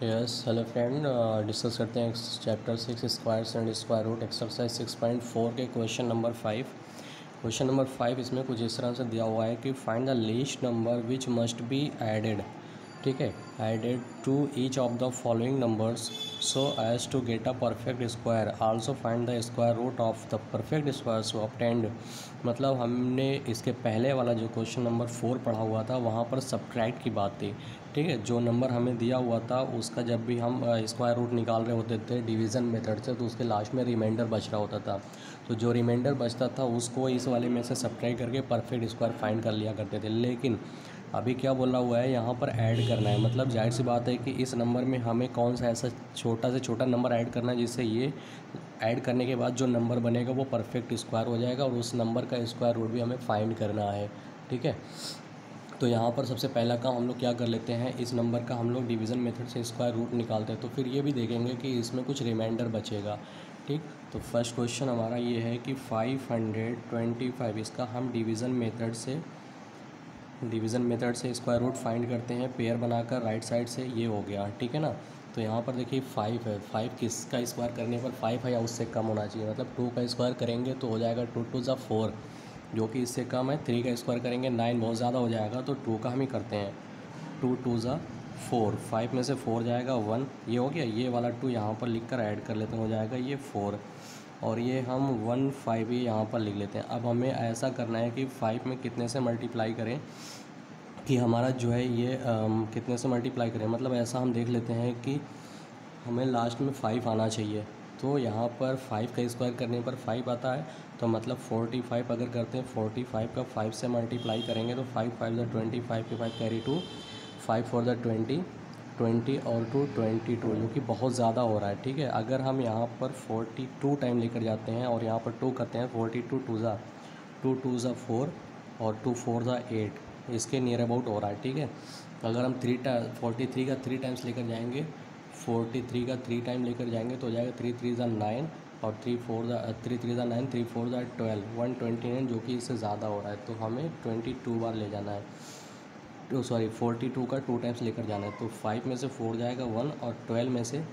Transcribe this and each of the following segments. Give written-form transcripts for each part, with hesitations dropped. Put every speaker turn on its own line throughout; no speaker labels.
Yes hello friend, discuss करते हैं chapter 6 squares and square root exercise 6.4 के question number 5। Question number 5 इसमें कुछ इस तरह से दिया हुआ है कि find the least number which must be added, ठीक है, added to each of the following numbers so as to get a perfect square, also find the square root of the perfect square so obtained. मतलब हमने इसके पहले वाला जो question number 4 पढ़ा हुआ था वहाँ पर सब्ट्रैक्ट की बात थी, ठीक है। जो नंबर हमें दिया हुआ था उसका जब भी हम स्क्वायर रूट निकाल रहे होते थे डिवीज़न मेथड से, तो उसके लास्ट में रिमाइंडर बच रहा होता था। तो जो रिमाइंडर बचता था उसको इस वाले में से सब्ट्रैक्ट करके परफेक्ट स्क्वायर फाइंड कर लिया करते थे। लेकिन अभी क्या बोला हुआ है, यहाँ पर ऐड करना है। मतलब जाहिर सी बात है कि इस नंबर में हमें कौन सा ऐसा छोटा से छोटा नंबर ऐड करना है जिससे ये ऐड करने के बाद जो नंबर बनेगा वो परफेक्ट स्क्वायर हो जाएगा, और उस नंबर का स्क्वायर रूट भी हमें फाइंड करना है, ठीक है। तो यहाँ पर सबसे पहला काम हम लोग क्या कर लेते हैं, इस नंबर का हम लोग डिवीज़न मेथड से स्क्वायर रूट निकालते हैं। तो फिर ये भी देखेंगे कि इसमें कुछ रिमाइंडर बचेगा, ठीक। तो फर्स्ट क्वेश्चन हमारा ये है कि 525 इसका हम डिवीज़न मेथड से स्क्वायर रूट फाइंड करते हैं, पेयर बनाकर राइट साइड से। ये हो गया, ठीक है ना। तो यहाँ पर देखिए 5 है, 5 किसका स्क्वायर करने पर 5 है या उससे कम होना चाहिए। मतलब 2 का स्क्वायर करेंगे तो हो जाएगा 2 2 4, जो कि इससे कम है। 3 का स्क्वायर करेंगे 9 बहुत ज़्यादा हो जाएगा, तो 2 का हम ही करते हैं। 2 2 4, 5 में से 4 जाएगा 1, ये हो गया। ये वाला 2 यहाँ पर लिख कर ऐड कर लेते हैं, हो जाएगा ये 4, और ये हम 1 5 ये यहाँ पर लिख लेते हैं। अब हमें ऐसा करना है कि 5 में कितने से मल्टीप्लाई करें कि हमारा जो है ये कितने से मल्टीप्लाई करें। मतलब ऐसा हम देख लेते हैं कि हमें लास्ट में 5 आना चाहिए। तो यहाँ पर 5 का स्क्वायर करने पर 5 आता है, तो मतलब 45 अगर करते हैं 45 का 5 से मल्टीप्लाई करेंगे तो 5 5 द 25 के 5 कैरी 2, 5 4 द 20 और 2 22, जो कि बहुत ज़्यादा हो रहा है, ठीक है। अगर हम यहाँ पर 42 टाइम लेकर जाते हैं और यहाँ पर 2 करते हैं, 42 2 2 ज़ा 4 और 2 4 ज़ा 8, इसके नियर अबाउट हो रहा है, ठीक है। अगर हम 43 का 3 टाइम्स लेकर जाएंगे, 43 का 3 टाइम लेकर जाएंगे तो हो जाएगा 3 3 ज़ा 9 और 3 3 ज़ा 9, 3 4 ज़ा 12, 129, जो कि इससे ज़्यादा हो रहा है। तो हमें 22 बार ले जाना है, तो सॉरी 42 का 2 टाइम्स लेकर जाना है। तो 5 में से 4 जाएगा 1 और 12 में से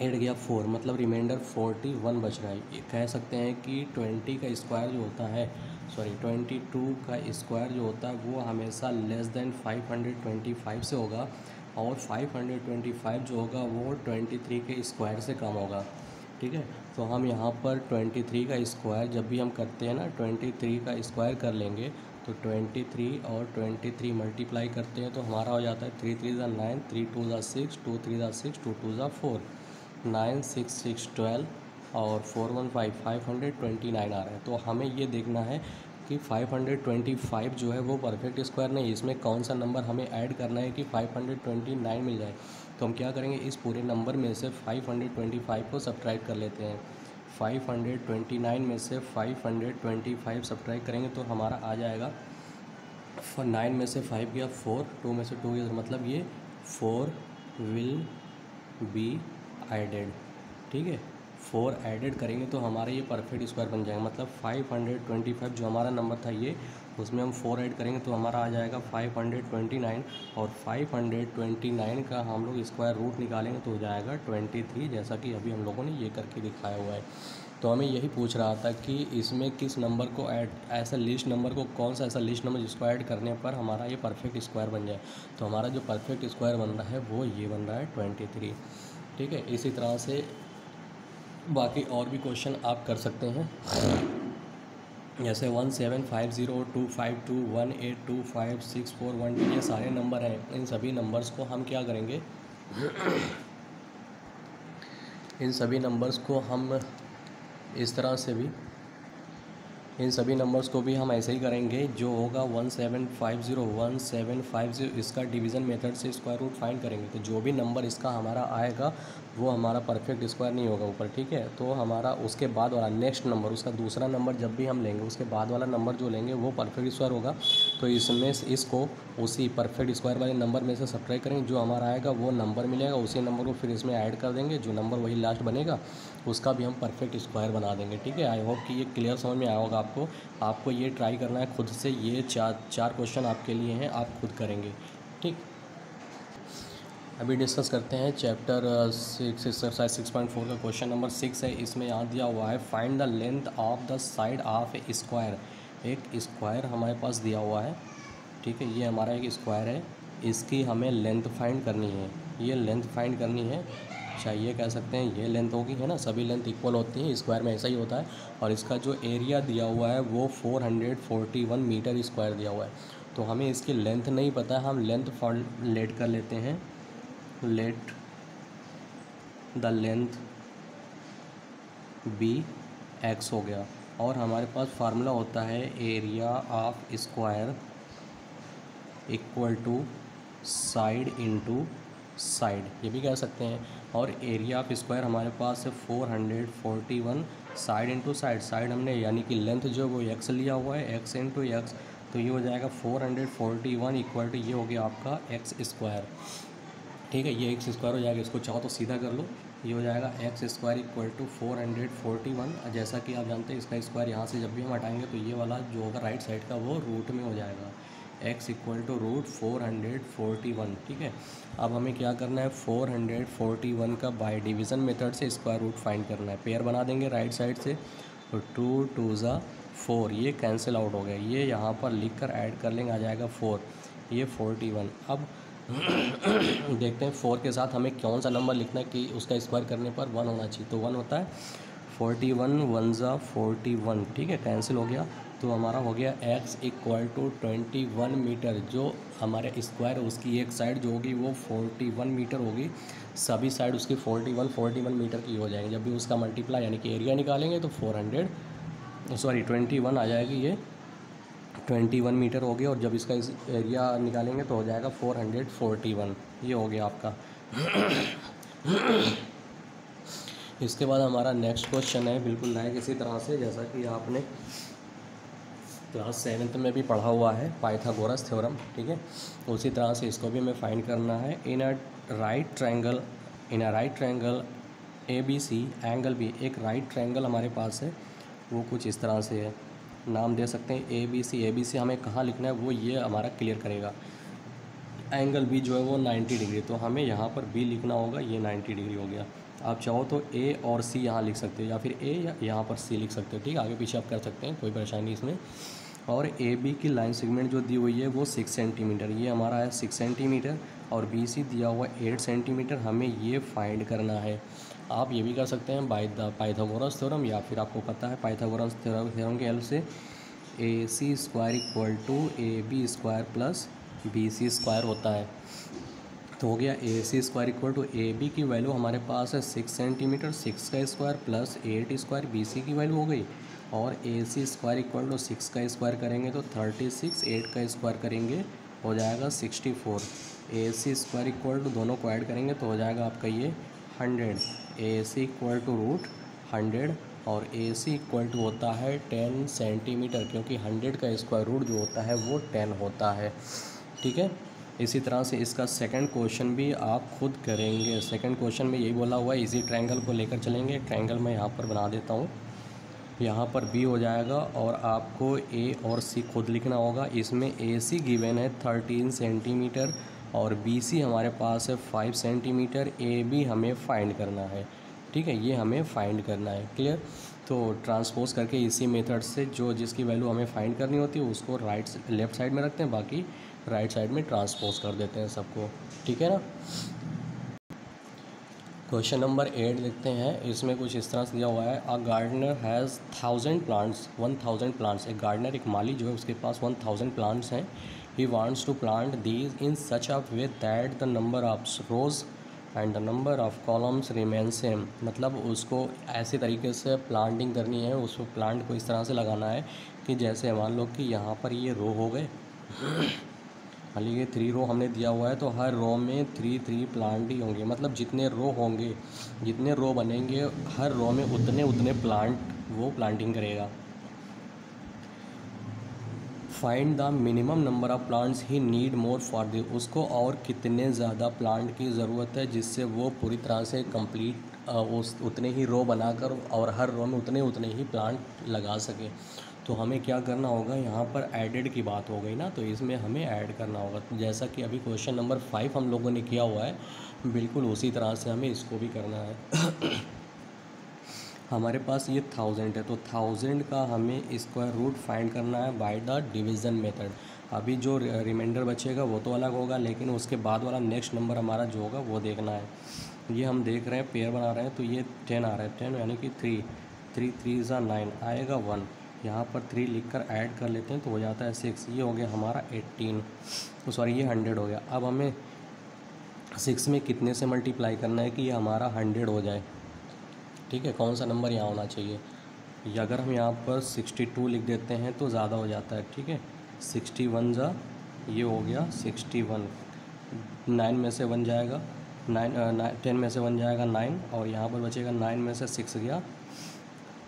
8 गया 4, मतलब रिमाइंडर 41 बच रहा है। ये कह सकते हैं कि 20 का स्क्वायर जो होता है, सॉरी 22 का स्क्वायर जो होता है वो हमेशा लेस देन 525 से होगा, और 525 जो होगा वो 23 के स्क्वायर से कम होगा, ठीक है। तो हम यहाँ पर 23 का स्क्वायर जब भी हम करते हैं ना, 23 का स्क्वायर कर लेंगे तो 23 और 23 मल्टीप्लाई करते हैं तो हमारा हो जाता है 3 3 ज़ा 9, 3 2 ज़ा 6, 2 3 ज़ा 6, 2 2 ज़ा 4, 9 6 6 12 और 4 1 5, 529 आ रहा है। तो हमें ये देखना है कि 525 जो है वो परफेक्ट स्क्वायर नहीं, इसमें कौन सा नंबर हमें ऐड करना है कि 529 मिल जाए। तो हम क्या करेंगे, इस पूरे नंबर में से 525 को सब्ट्रैक्ट कर लेते हैं। 529 में से 525 सब्ट्रैक्ट करेंगे तो हमारा आ जाएगा 9 में से 5 गया 4, 2 में से 2 गया, मतलब ये 4 विल बी एडेड, ठीक है। 4 ऐडेड करेंगे तो हमारा ये परफेक्ट स्क्वायर बन जाएगा। मतलब 525 जो हमारा नंबर था ये, उसमें हम 4 ऐड करेंगे तो हमारा आ जाएगा 529, और 529 का हम लोग स्क्वायर रूट निकालेंगे तो हो जाएगा 23, जैसा कि अभी हम लोगों ने ये करके दिखाया हुआ है। तो हमें यही पूछ रहा था कि इसमें किस नंबर को ऐड, ऐसा लिस्ट नंबर को, कौन सा ऐसा लिस्ट नंबर जिसको ऐड करने पर हमारा ये परफेक्ट स्क्वायर बन जाए। तो हमारा जो परफेक्ट स्क्वायर बन रहा है वो ये बन रहा है 23, ठीक है। इसी तरह से बाकी और भी क्वेश्चन आप कर सकते हैं, जैसे 17502521825641, ये सारे नंबर हैं। इन सभी नंबर्स को हम क्या करेंगे इन सभी नंबर्स को हम इस तरह से भी, इन सभी नंबर्स को भी हम ऐसे ही करेंगे। जो होगा 1750 इसका डिवीज़न मेथड से स्क्वायर रूट फाइंड करेंगे। तो जो भी नंबर इसका हमारा आएगा वो हमारा परफेक्ट स्क्वायर नहीं होगा ऊपर, ठीक है। तो हमारा उसके बाद वाला नेक्स्ट नंबर, उसका दूसरा नंबर जब भी हम लेंगे उसके बाद वाला नंबर जो लेंगे वो परफेक्ट स्क्वायर होगा। तो इसमें इसको उसी परफेक्ट स्क्वायर वाले नंबर में से सब्ट्रैक्ट करेंगे, जो हमारा आएगा वो नंबर मिलेगा, उसी नंबर को फिर इसमें ऐड कर देंगे, जो नंबर वही लास्ट बनेगा उसका भी हम परफेक्ट स्क्वायर बना देंगे, ठीक है। आई होप कि ये क्लियर समझ में आया होगा आपको ये ट्राई करना है खुद से। ये चार क्वेश्चन आपके लिए हैं, आप खुद करेंगे, ठीक। अभी डिस्कस करते हैं चैप्टर 6 एक्सरसाइज 6.4 का क्वेश्चन नंबर 6 है। इसमें यहाँ दिया हुआ है find the length of the side of A square. एक स्क्वायर हमारे पास दिया हुआ है, ठीक है, ये हमारा एक स्क्वायर है, इसकी हमें लेंथ फाइंड करनी है। ये लेंथ फाइंड करनी है, चाहिए कह सकते हैं ये लेंथ होगी, है ना, सभी लेंथ इक्वल होती हैं, स्क्वायर में ऐसा ही होता है। और इसका जो एरिया दिया हुआ है वो 441 मीटर स्क्वायर दिया हुआ है। तो हमें इसकी लेंथ नहीं पता है, हम लेंथ लेट कर लेते हैं। Let the length be x हो गया। और हमारे पास फार्मूला होता है area of square equal to side into side, ये भी कह सकते हैं। और एरिया ऑफ स्क्वायर हमारे पास है 441 साइड इनटू साइड। साइड हमने यानी कि लेंथ जो वो एक्स लिया हुआ है, एक्स इंटू एक्स, तो ये हो जाएगा 441 इक्वल टू ये हो गया आपका एक्स स्क्वायर, ठीक है। ये एक्स स्क्वायर हो जाएगा, इसको चाहो तो सीधा कर लो, ये हो जाएगा एक्स स्क्वायर इक्वल टू 441। जैसा कि आप जानते हैं इसका स्क्वायर यहाँ से जब भी हम हटाएंगे तो ये वाला जो होगा राइट साइड का वो रूट में हो जाएगा, x इक्वल टू रूट 441, ठीक है। अब हमें क्या करना है, 441 का बाय डिवीज़न मेथड से स्क्वायर रूट फाइंड करना है। पेयर बना देंगे राइट साइड से, तो 2 2 ज़ा 4, ये कैंसिल आउट हो गया, ये यहाँ पर लिख कर ऐड कर लेंगे, आ जाएगा 4, ये 41। अब देखते हैं 4 के साथ हमें कौन सा नंबर लिखना है कि उसका स्क्वायर करने पर 1 होना चाहिए। तो 1 होता है, 41 1 ज़ा 41, ठीक है, कैंसिल हो गया। तो हमारा हो गया x इक्वल टू 21 मीटर। जो हमारे स्क्वायर है उसकी एक साइड जो होगी वो 41 मीटर होगी, सभी साइड उसकी 41 मीटर की हो जाएंगी। जब भी उसका मल्टीप्लाई यानी कि एरिया निकालेंगे तो 21 आ जाएगी, ये 21 मीटर हो गया। और जब इसका एरिया निकालेंगे तो हो जाएगा 441, ये हो गया आपका। इसके बाद हमारा नेक्स्ट क्वेश्चन है बिल्कुल लाइक इसी तरह से जैसा कि आपने क्लास 7th में भी पढ़ा हुआ है, पाइथागोरस थ्योरम, ठीक है। उसी तरह से इसको भी हमें फाइंड करना है। In a right triangle ABC angle B, एक राइट ट्रायंगल हमारे पास है, वो कुछ इस तरह से है, नाम दे सकते हैं ABC हमें कहाँ लिखना है वो ये हमारा क्लियर करेगा। एंगल बी जो है वो 90 डिग्री, तो हमें यहाँ पर बी लिखना होगा, ये 90 डिग्री हो गया। आप चाहो तो ए और सी यहाँ लिख सकते हो, या फिर ए या यहाँ पर सी लिख सकते हो, ठीक है, आगे पीछे आप कर सकते हैं, कोई परेशानी नहीं इसमें। और ए बी की लाइन सेगमेंट जो दी हुई है वो 6 सेंटीमीटर, ये हमारा है 6 सेंटीमीटर, और बी सी दिया हुआ 8 सेंटीमीटर, हमें ये फाइंड करना है। आप ये भी कर सकते हैं बाय द पाइथागोरस थ्योरम, या फिर आपको पता है पाइथागोरस थ्योरम के हेल्प से AC square equal to AB square plus BC square होता है। तो हो गया AC square equal to AB की वैल्यू हमारे पास है 6 सेंटीमीटर, 6 का स्क्वायर प्लस 8 स्क्वायर, BC की वैल्यू हो गई। और AC स्क्वायर इक्वल टू 6 का स्क्वायर करेंगे तो 36, 8 का स्क्वायर करेंगे हो जाएगा 64। AC स्क्वायर इक्वल टू दोनों को ऐड करेंगे तो हो जाएगा आपका ये 100। AC इक्वल टू रूट 100 और AC इक्वल टू होता है 10 सेंटीमीटर, क्योंकि 100 का स्क्वायर रूट जो होता है वो 10 होता है, ठीक है। इसी तरह से इसका सेकंड क्वेश्चन भी आप खुद करेंगे। सेकंड क्वेश्चन में यही बोला हुआ है, इसी ट्रायंगल को लेकर चलेंगे। ट्रायंगल मैं यहाँ पर बना देता हूँ, यहाँ पर B हो जाएगा और आपको A और C खुद लिखना होगा। इसमें AC गिवन है 13 सेंटीमीटर और BC हमारे पास है 5 सेंटीमीटर, AB हमें फाइंड करना है, ठीक है, ये हमें फाइंड करना है, क्लियर। तो ट्रांसपोज करके इसी मेथड से जो जिसकी वैल्यू हमें फाइंड करनी होती है उसको लेफ़्ट साइड में रखते हैं, बाकी राइट साइड में ट्रांसपोज कर देते हैं सबको, ठीक है ना। क्वेश्चन नंबर 8 देखते हैं। इसमें कुछ इस तरह से दिया हुआ है, अ गार्डनर हैज़ 1000 प्लांट्स। एक गार्डनर, एक माली जो है उसके पास 1000 प्लांट्स हैं। He wants to plant these in such a way that the number of rows and the number of columns remain same. मतलब उसको ऐसे तरीके से प्लांटिंग करनी है, उसको प्लांट को इस तरह से लगाना है कि जैसे मान लो कि यहाँ पर ये रो हो गए, मान लीजिए 3 रो हमने दिया हुआ है, तो हर रो में 3 प्लांट ही होंगे। मतलब जितने रो होंगे, जितने रो बनेंगे, हर रो में उतने प्लांट वो प्लांटिंग करेगा। Find the minimum number of plants he need more for the, उसको और कितने ज़्यादा प्लांट की ज़रूरत है जिससे वो पूरी तरह से कंप्लीट उतने ही रो बनाकर और हर रो में उतने ही प्लांट लगा सके। तो हमें क्या करना होगा, यहाँ पर एडेड की बात हो गई ना, तो इसमें हमें ऐड करना होगा। तो जैसा कि अभी क्वेश्चन नंबर 5 हम लोगों ने किया हुआ है, बिल्कुल उसी तरह से हमें इसको भी करना है। हमारे पास ये 1000 है, तो 1000 का हमें स्क्वायर रूट फाइंड करना है बाय द डिवीज़न मेथड। अभी जो रिमाइंडर बचेगा वो तो अलग होगा, लेकिन उसके बाद वाला नेक्स्ट नंबर हमारा जो होगा वो देखना है। ये हम देख रहे हैं, पेयर बना रहे हैं, तो ये 10 आ रहा है, 10 यानी कि 3 3 ज़ा 9 आएगा 1। यहाँ पर 3 लिख कर ऐड कर लेते हैं तो हो जाता है 6। ये हो गया हमारा 18, तो सॉरी ये 100 हो गया। अब हमें 6 में कितने से मल्टीप्लाई करना है कि ये हमारा 100 हो जाए, ठीक है। कौन सा नंबर यहाँ होना चाहिए, या अगर हम यहाँ पर 62 लिख देते हैं तो ज़्यादा हो जाता है, ठीक है। 61 ज़ा ये हो गया 61, 9 में से 1 जाएगा 10 में से 1 जाएगा 9, और यहाँ पर बचेगा 9 में से 6 गया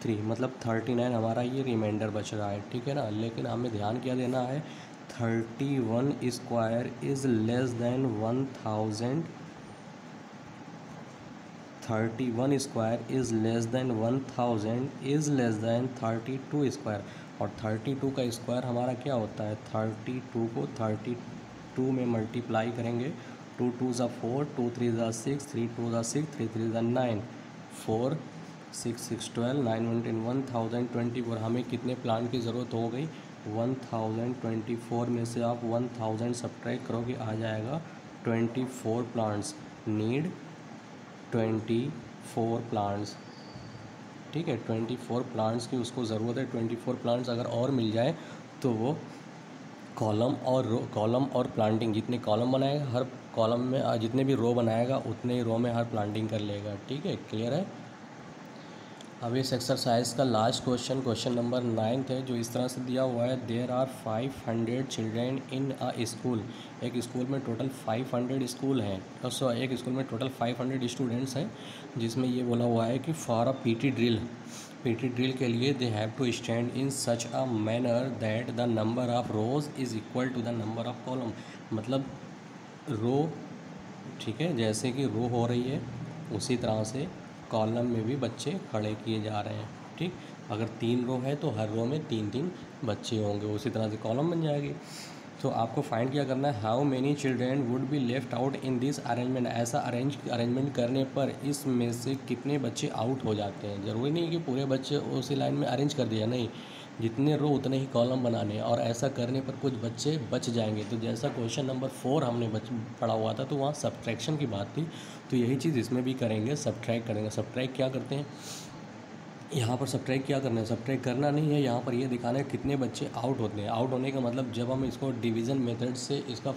3, मतलब 39 हमारा ये रिमाइंडर बच रहा है, ठीक है ना। लेकिन हमें ध्यान क्या देना है, 31 square is less than 1000, 31 square is less than 1000 is less than 32 square. और 32 का स्क्वायर हमारा क्या होता है, 32 को 32 में मल्टीप्लाई करेंगे, 2 2 ज़ा 4, 2 3 ज़ा 6, 3 2 ज़ा 6, 3 3 ज़ा 9, 4 6 6 12, 9 1 10, 1024। हमें कितने प्लांट की ज़रूरत हो गई, 1024 में से आप 1000 सब्ट्रैक्ट करोगे, आ जाएगा 24 प्लांट्स, नीड 24 प्लांट्स, ठीक है। 24 प्लांट्स की उसको ज़रूरत है। 24 प्लांट्स अगर और मिल जाए तो वो कॉलम और प्लांटिंग, जितने कॉलम बनाएगा हर कॉलम में, जितने भी रो बनाएगा उतने ही रो में हर प्लांटिंग कर लेगा, ठीक है। क्लियर है। अब इस एक्सरसाइज का लास्ट क्वेश्चन नंबर 9 है, जो इस तरह से दिया हुआ है, there are 500 children in a school. एक स्कूल में टोटल 500 स्कूल हैं, एक स्कूल में टोटल 500 स्टूडेंट्स हैं, जिसमें ये बोला हुआ है कि फॉर अ पीटी ड्रिल के लिए they have to stand in such a manner that the number of rows is equal to the number of column. मतलब रो, ठीक है, जैसे कि रो हो रही है उसी तरह से कॉलम में भी बच्चे खड़े किए जा रहे हैं, ठीक। अगर 3 रो है तो हर रो में 3 बच्चे होंगे, उसी तरह से कॉलम बन जाएगी। तो आपको फाइंड क्या करना है, how many children would be left out in this arrangement. ऐसा अरेंजमेंट करने पर इसमें से कितने बच्चे आउट हो जाते हैं। ज़रूरी नहीं कि पूरे बच्चे उसी लाइन में अरेंज कर दिया, नहीं, जितने रो उतने ही कॉलम बनाने, और ऐसा करने पर कुछ बच्चे बच जाएंगे। तो जैसा क्वेश्चन नंबर 4 हमने पढ़ा हुआ था, तो वहाँ सब्ट्रैक्शन की बात थी, तो यही चीज़ इसमें भी करेंगे, सब्ट्रैक्ट करेंगे। सब्ट्रैक्ट क्या करते हैं, यहाँ पर सब्ट्रैक्ट क्या करना है, सब्ट्रैक्ट करना नहीं है, यहाँ पर ये दिखाना है कितने बच्चे आउट होते हैं। आउट होने का मतलब जब हम इसको डिवीज़न मेथड से इसका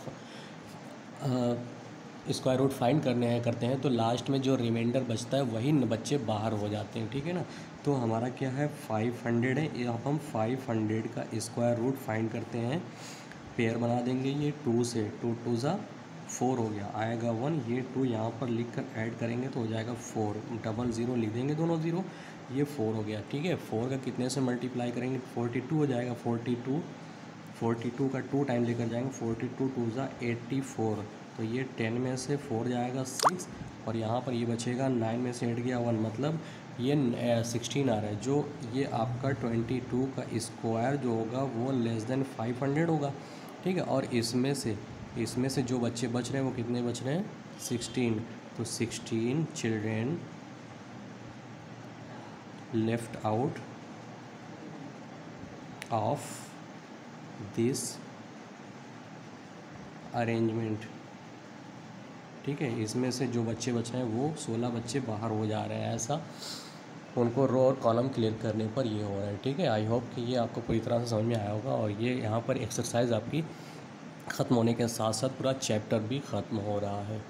स्क्वायर रूट फाइंड करते हैं तो लास्ट में जो रिमाइंडर बचता है वही बच्चे बाहर हो जाते हैं, ठीक है ना। तो हमारा क्या है, 500 है, अब हम 500 का स्क्वायर रूट फाइंड करते हैं। पेयर बना देंगे ये 2 से, 2 2 ज़ा 4 हो गया, आएगा 1, ये 2 यहाँ पर लिख कर ऐड करेंगे तो हो जाएगा 4, डबल ज़ीरो लिख देंगे दोनों ज़ीरो, ये 4 हो गया, ठीक है। 4 का कितने से मल्टीप्लाई करेंगे, 42 हो जाएगा, 42 का 2 टाइम लेकर जाएंगे, 42 2 ज़ा 84, तो ये 10 में से 4 जाएगा 6, और यहाँ पर ये बचेगा 9 में से 8 गया 1, मतलब ये 16 आ रहा है। जो ये आपका 22 का स्क्वायर जो होगा वो लेस देन 500 होगा, ठीक है। और इसमें से जो बच्चे बच रहे हैं वो कितने बच रहे हैं, 16, तो 16 children left out of this arrangement, ठीक है। इसमें से जो बच्चे बच रहे हैं वो 16 बच्चे बाहर हो जा रहे हैं, ऐसा उनको रो और कॉलम क्लियर करने पर ये हो रहा है, ठीक है। आई होप कि ये आपको पूरी तरह से समझ में आया होगा, और ये यहाँ पर एक्सरसाइज आपकी ख़त्म होने के साथ साथ पूरा चैप्टर भी ख़त्म हो रहा है।